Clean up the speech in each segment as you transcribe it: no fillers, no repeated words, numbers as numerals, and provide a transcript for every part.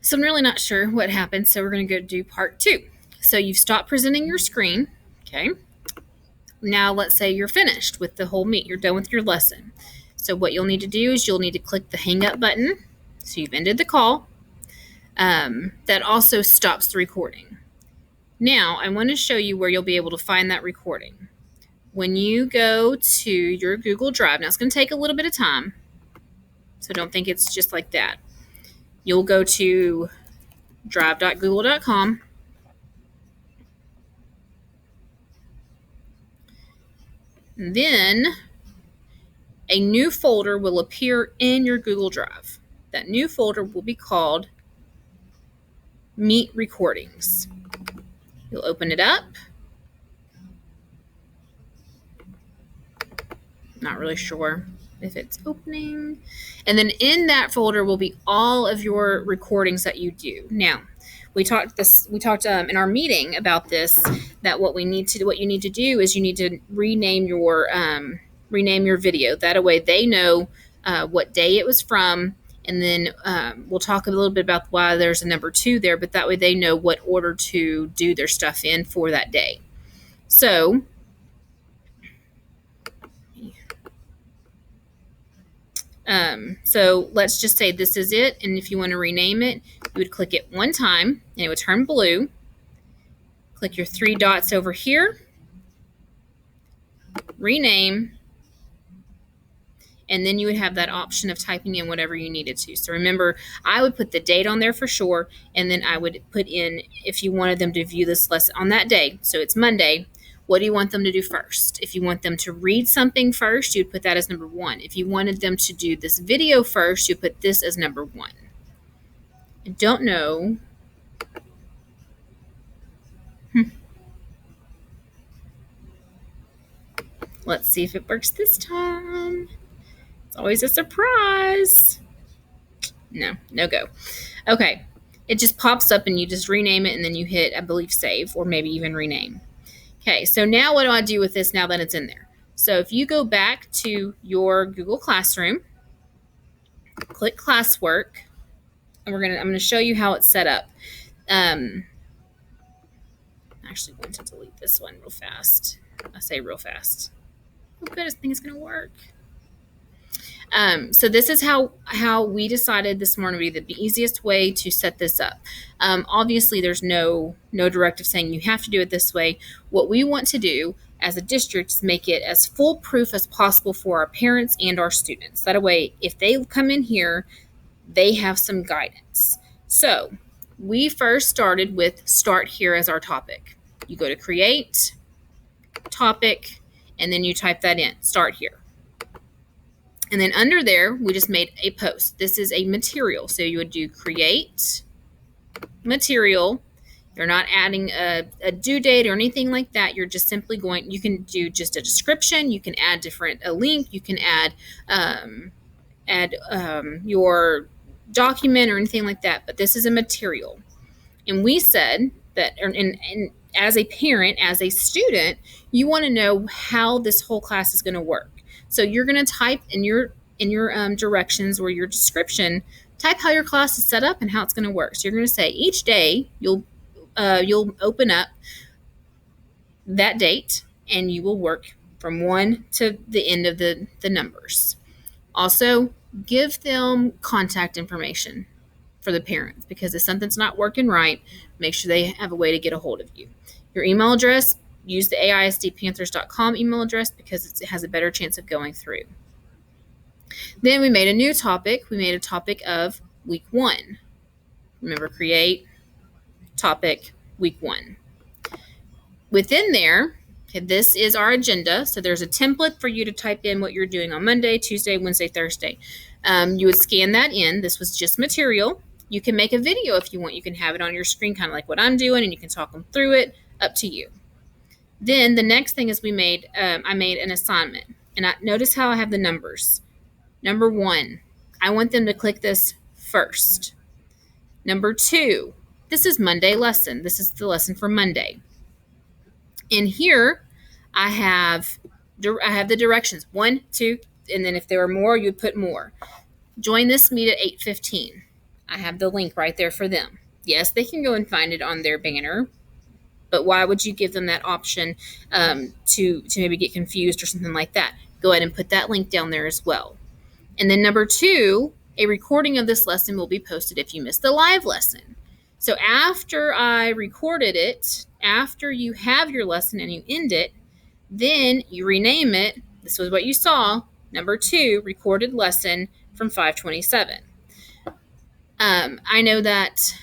So I'm really not sure what happened, so we're going to go do part 2. So you've stopped presenting your screen, okay? Now let's say you're finished with the whole meet. You're done with your lesson. So what you'll need to do is you'll need to click the hang up button. So you've ended the call. That also stops the recording. Now I want to show you where you'll be able to find that recording. When you go to your Google Drive, now it's going to take a little bit of time, so don't think it's just like that. You'll go to drive.google.com. Then a new folder will appear in your Google Drive. That new folder will be called Meet Recordings. You'll open it up. Not really sure if it's opening. And then in that folder will be all of your recordings that you do. Now, we talked in our meeting about this, that what you need to do is you need to rename your video. That way they know what day it was from, and then we'll talk a little bit about why there's a number 2 there, but that way they know what order to do their stuff in for that day. So let's just say this is it, and if you want to rename it, you would click it one time and it would turn blue. Click your 3 dots over here, rename, and then you would have that option of typing in whatever you needed to. So remember, I would put the date on there for sure, and then I would put in if you wanted them to view this lesson on that day. So it's Monday. What do you want them to do first? If you want them to read something first, you'd put that as number 1. If you wanted them to do this video first, you put this as number 1. I don't know. Let's see if it works this time. It's always a surprise. No go. Okay. It just pops up and you just rename it, and then you hit, I believe, save, or maybe even rename. Okay, so now what do I do with this now that it's in there? So if you go back to your Google Classroom, click classwork, and I'm going to show you how it's set up. I'm actually going to delete this one real fast. I say real fast. Oh, good, I think it's going to work. So this is how we decided this morning would be the easiest way to set this up. Obviously, there's no directive saying you have to do it this way. What we want to do as a district is make it as foolproof as possible for our parents and our students. That way, if they come in here, they have some guidance. So we first started with start here as our topic. You go to create, topic, and then you type that in, start here. And then under there, we just made a post. This is a material. So you would do create material. You're not adding a due date or anything like that. You're just simply you can do just a description. You can add a link. You can add your document or anything like that. But this is a material. And we said that, and as a parent, as a student, you want to know how this whole class is going to work. So you're going to type in your directions or your description, type how your class is set up and how it's going to work. So you're going to say each day you'll open up that date and you will work from 1 to the end of the numbers. Also, give them contact information for the parents, because if something's not working right, make sure they have a way to get a hold of you. Your email address, use the aisdpanthers.com email address because it has a better chance of going through. Then we made a new topic. We made a topic of week 1. Remember, create, topic, week 1. Within there, okay, this is our agenda. So there's a template for you to type in what you're doing on Monday, Tuesday, Wednesday, Thursday. You would scan that in. This was just material. You can make a video if you want. You can have it on your screen, kind of like what I'm doing, and you can talk them through it. Up to you. Then the next thing is I made an assignment, and notice how I have the numbers. Number 1, I want them to click this first. Number 2, this is Monday lesson. This is the lesson for Monday. In here, I have the directions 1, 2, and then if there were more, you'd put more. Join this meet at 8:15. I have the link right there for them. Yes, they can go and find it on their banner, but why would you give them that option to maybe get confused or something like that? Go ahead and put that link down there as well. And then number 2, a recording of this lesson will be posted if you missed the live lesson. So after I recorded it, after you have your lesson and you end it, then you rename it. This was what you saw. Number 2, recorded lesson from 527. I know that.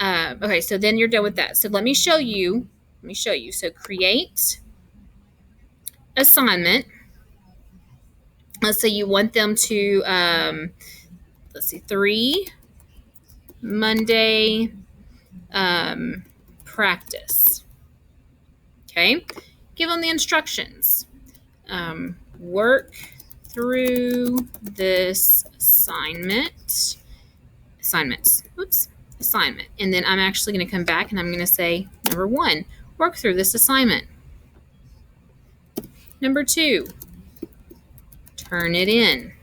Okay, so then you're done with that. So let me show you. So create assignment. Let's say you want them to, let's see, 3 Monday practice. Okay, give them the instructions. Work through this assignment. Assignment. And then I'm actually going to come back and I'm going to say, number 1, work through this assignment. Number 2, turn it in.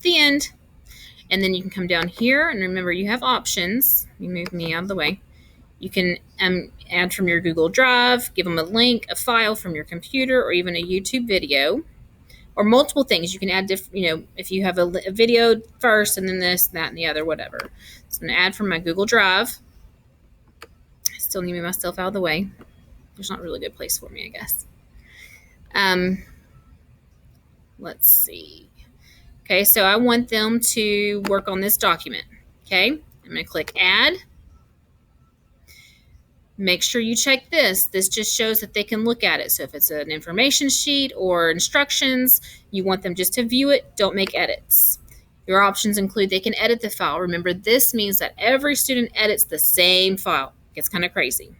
The end. And then you can come down here and remember you have options. You move me out of the way. You can add from your Google Drive, give them a link, a file from your computer, or even a YouTube video, or multiple things. You can add if you have a video first and then this, that, and the other, whatever. So I'm going to add from my Google Drive. I still need to move myself out of the way. There's not a really good place for me, I guess. Let's see. Okay, so I want them to work on this document. Okay, I'm going to click Add. Make sure you check this. This just shows that they can look at it. So if it's an information sheet or instructions, you want them just to view it. Don't make edits. Your options include they can edit the file. Remember, this means that every student edits the same file. It gets kind of crazy.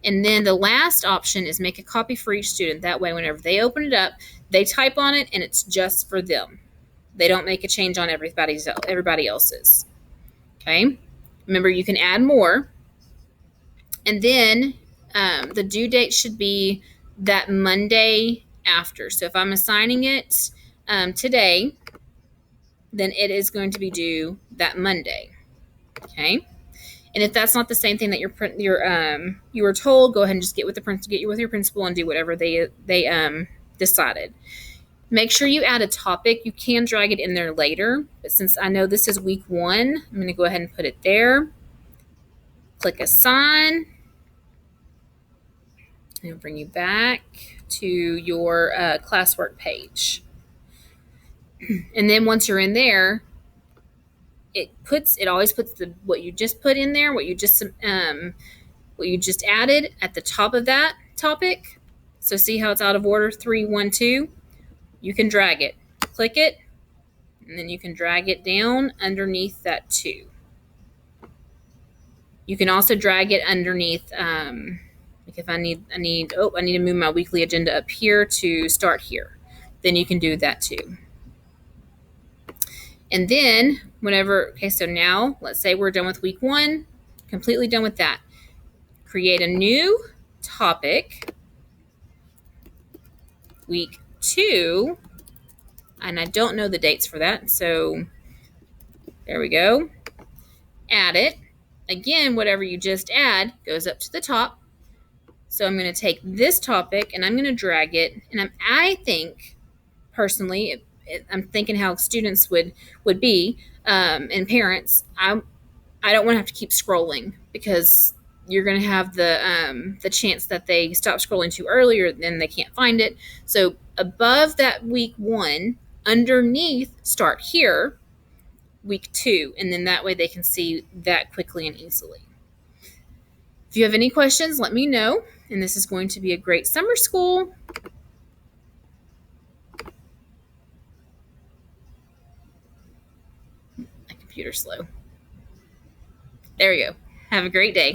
And then the last option is make a copy for each student. That way, whenever they open it up, they type on it and it's just for them. They don't make a change on everybody else's. Okay? Remember, you can add more. And then the due date should be that Monday after. So if I'm assigning it today, then it is going to be due that Monday. Okay? And if that's not the same thing that you were told, go ahead and just get with your principal and do whatever they decided. Make sure you add a topic. You can drag it in there later, but since I know this is week 1, I'm going to go ahead and put it there. Click Assign. And it'll bring you back to your classwork page. And then once you're in there, it always puts what you just put in there, what you just added at the top of that topic. So see how it's out of order, 3, 1, 2. You can drag it, click it, and then you can drag it down underneath that 2. You can also drag it underneath. Like if I need to move my weekly agenda up here to start here, then you can do that too. And then so now let's say we're done with week 1, completely done with that. Create a new topic, week 2, and I don't know the dates for that, so there we go. Add it. Again, whatever you just add goes up to the top. So I'm going to take this topic and I'm going to drag it, and I think personally, I'm thinking how students would be and parents. I don't want to have to keep scrolling because you're going to have the chance that they stop scrolling too early or then they can't find it. So above that week 1, underneath, start here, week 2, and then that way they can see that quickly and easily. If you have any questions, let me know. And this is going to be a great summer school. My computer's slow. There you go. Have a great day.